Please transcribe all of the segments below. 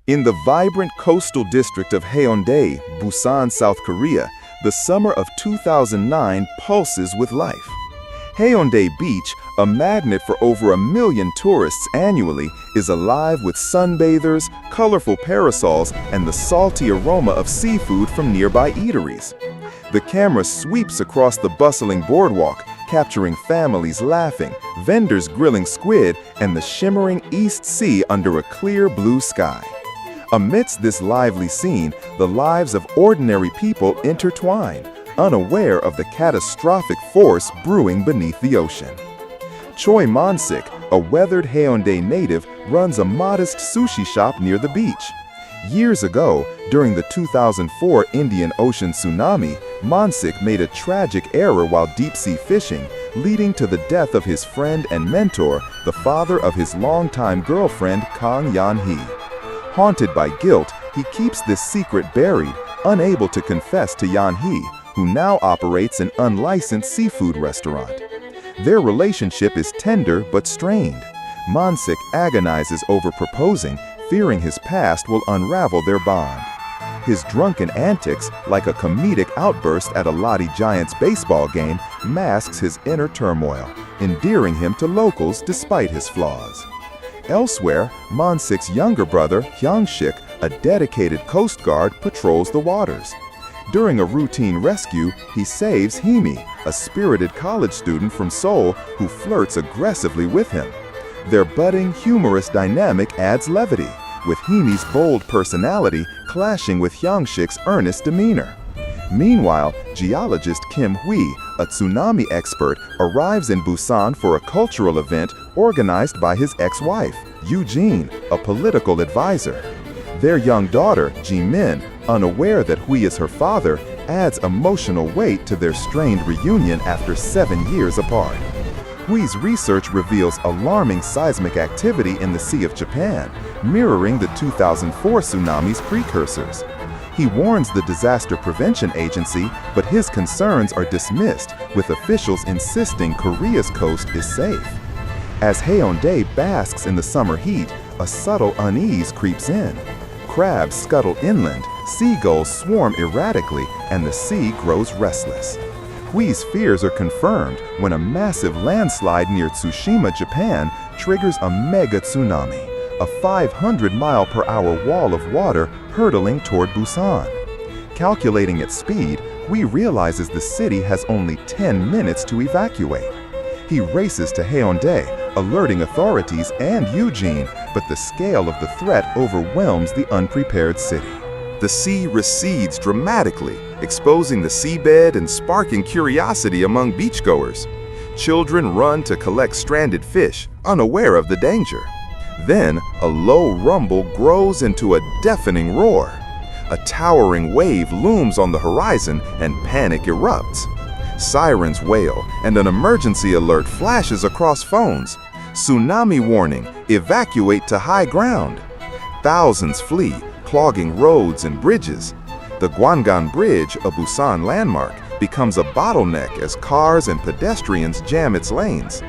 In the vibrant coastal district of Haeundae, Busan, South Korea, the summer of 2009 pulses with life. Haeundae Beach, a magnet for over 1 million tourists annually, is alive with sunbathers, colorful parasols, and the salty aroma of seafood from nearby eateries. The camera sweeps across the bustling boardwalk, capturing families laughing, vendors grilling squid, and the shimmering East Sea under a clear blue sky. Amidst this lively scene, the lives of ordinary people intertwine, unaware of the catastrophic force brewing beneath the ocean. Choi Mon-sik, a weathered Haeundae native, runs a modest sushi shop near the beach. Years ago, during the 2004 Indian Ocean tsunami, Mon-sik made a tragic error while deep-sea fishing, leading to the death of his friend and mentor, the father of his longtime girlfriend, Kang Yan-hee. Haunted by guilt, he keeps this secret buried, unable to confess to Yan-hee, who now operates an unlicensed seafood restaurant. Their relationship is tender but strained. Mon-sik agonizes over proposing, fearing his past will unravel their bond. His drunken antics, like a comedic outburst at a Lottie Giants baseball game, masks his inner turmoil, endearing him to locals despite his flaws. Elsewhere, Mon-sik's younger brother, Hyung-sik, a dedicated Coast Guard, patrols the waters. During a routine rescue, he saves Himi, a spirited college student from Seoul who flirts aggressively with him. Their budding, humorous dynamic adds levity, with Himi's bold personality clashing with Hyung-sik's earnest demeanor. Meanwhile, geologist Kim Hui, a tsunami expert, arrives in Busan for a cultural event organized by his ex-wife, Eugene, a political advisor. Their young daughter, Jimin, unaware that Hui is her father, adds emotional weight to their strained reunion after 7 years apart. Hui's research reveals alarming seismic activity in the Sea of Japan, mirroring the 2004 tsunami's precursors. He warns the Disaster Prevention Agency, but his concerns are dismissed, with officials insisting Korea's coast is safe. As Haeundae basks in the summer heat, a subtle unease creeps in. Crabs scuttle inland, seagulls swarm erratically, and the sea grows restless. Hui's fears are confirmed when a massive landslide near Tsushima, Japan, triggers a mega tsunami, a 500-mile-per-hour wall of water hurtling toward Busan. Calculating its speed, Hui realizes the city has only 10 minutes to evacuate. He races to Haeundae, alerting authorities and Eugene, but the scale of the threat overwhelms the unprepared city. The sea recedes dramatically, exposing the seabed and sparking curiosity among beachgoers. Children run to collect stranded fish, unaware of the danger. Then, a low rumble grows into a deafening roar. A towering wave looms on the horizon and panic erupts. Sirens wail, and an emergency alert flashes across phones. Tsunami warning, evacuate to high ground. Thousands flee, clogging roads and bridges. The Gwangan Bridge, a Busan landmark, becomes a bottleneck as cars and pedestrians jam its lanes.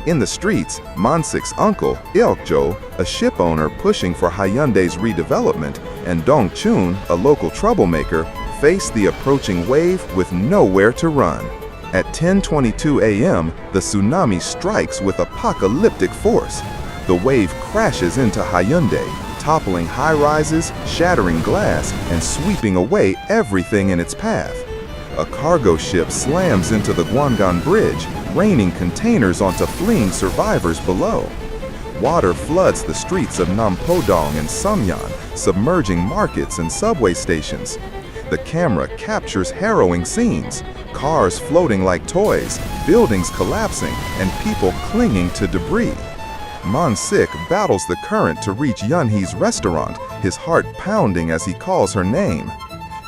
In the streets, Mon-sik's uncle, Il-jo, a ship owner pushing for Haeundae's redevelopment, and Dong-chun, a local troublemaker, face the approaching wave with nowhere to run. At 10:22 a.m., the tsunami strikes with apocalyptic force. The wave crashes into Haeundae, toppling high-rises, shattering glass, and sweeping away everything in its path. A cargo ship slams into the Gwangan Bridge, raining containers onto fleeing survivors below. Water floods the streets of Nampodong and Samyeon, submerging markets and subway stations. The camera captures harrowing scenes, cars floating like toys, buildings collapsing, and people clinging to debris. Mon-sik battles the current to reach Yunhee's restaurant, his heart pounding as he calls her name.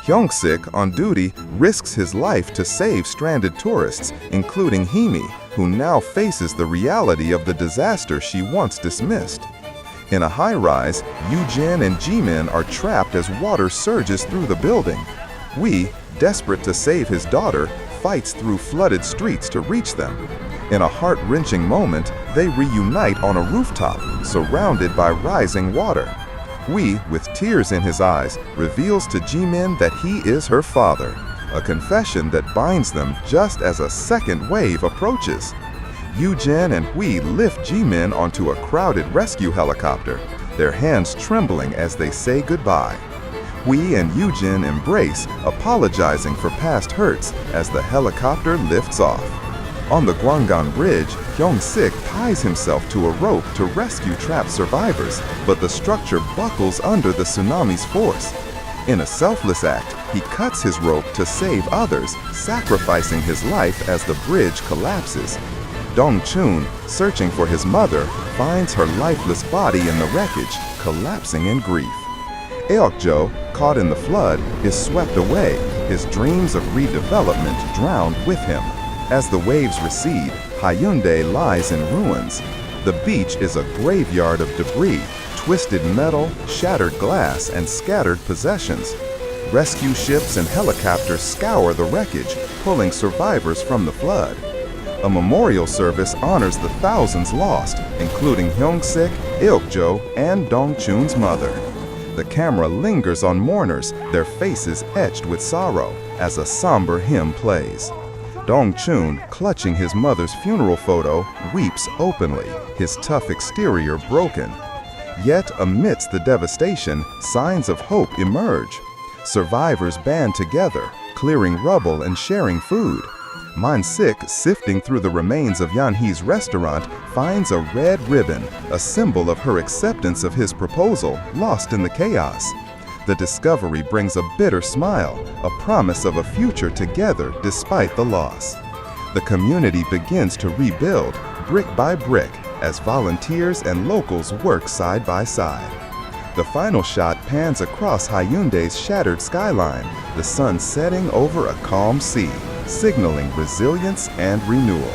Hyung-sik, on duty, risks his life to save stranded tourists, including Himi, who now faces the reality of the disaster she once dismissed. In a high-rise, Yoo-jin and Jimin are trapped as water surges through the building. Hui, desperate to save his daughter, fights through flooded streets to reach them. In a heart-wrenching moment, they reunite on a rooftop, surrounded by rising water. Hui, with tears in his eyes, reveals to Jimin that he is her father, a confession that binds them just as a second wave approaches. Yoo-jin and Hui lift Jimin onto a crowded rescue helicopter, their hands trembling as they say goodbye. Hui and Yoo-jin embrace, apologizing for past hurts as the helicopter lifts off. On the Gwangan Bridge, Hyung-sik ties himself to a rope to rescue trapped survivors, but the structure buckles under the tsunami's force. In a selfless act, he cuts his rope to save others, sacrificing his life as the bridge collapses. Dong-chun, searching for his mother, finds her lifeless body in the wreckage, collapsing in grief. Eok-jo, caught in the flood, is swept away, his dreams of redevelopment drowned with him. As the waves recede, Haeundae lies in ruins. The beach is a graveyard of debris, twisted metal, shattered glass, and scattered possessions. Rescue ships and helicopters scour the wreckage, pulling survivors from the flood. A memorial service honors the thousands lost, including Hyung-sik, Eok-jo, and Dong-chun's mother. The camera lingers on mourners, their faces etched with sorrow, as a somber hymn plays. Dong-chun, clutching his mother's funeral photo, weeps openly, his tough exterior broken. Yet, amidst the devastation, signs of hope emerge. Survivors band together, clearing rubble and sharing food. Man-sik, sifting through the remains of Yan-hee's restaurant, finds a red ribbon, a symbol of her acceptance of his proposal, lost in the chaos. The discovery brings a bitter smile, a promise of a future together despite the loss. The community begins to rebuild, brick by brick, as volunteers and locals work side by side. The final shot pans across Haeundae's shattered skyline, the sun setting over a calm sea, signaling resilience and renewal.